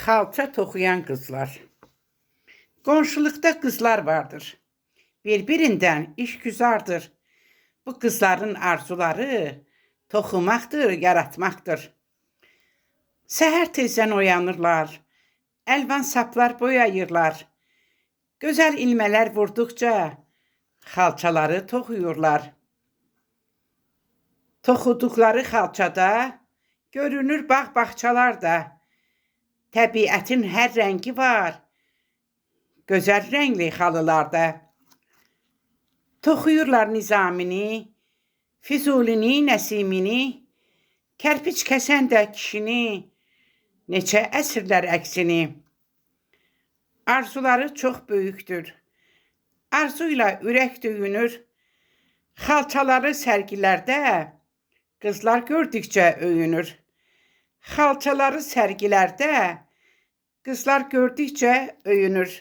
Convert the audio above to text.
Xalça toxuyan qızlar. Qonşuluqda qızlar vardır. Bir-birindən işgüzardır. Bu qızların arzuları toxumaqdır, yaratmaqdır. Səhər tezdən oyanırlar. Əlvan saplar boyayırlar. Gözəl ilmələr vurduqca xalçaları toxuyurlar. Toxuduqları xalçada görünür bağ-bağçalar da. Təbiətin hər rəngi var. Gözəl rəngli xalılarda. Toxuyurlar Nizamini, Füzulini, Nəsimini, kərpic kəsən də kişini, neçə əsrlər əksini. Arzuları çox böyükdür. Arzuyla ürək döyünür. Xalçaları sərgilərdə qızlar gördükcə öyünür. Xalçaları sərgilərdə qızlar gördükcə öyünür.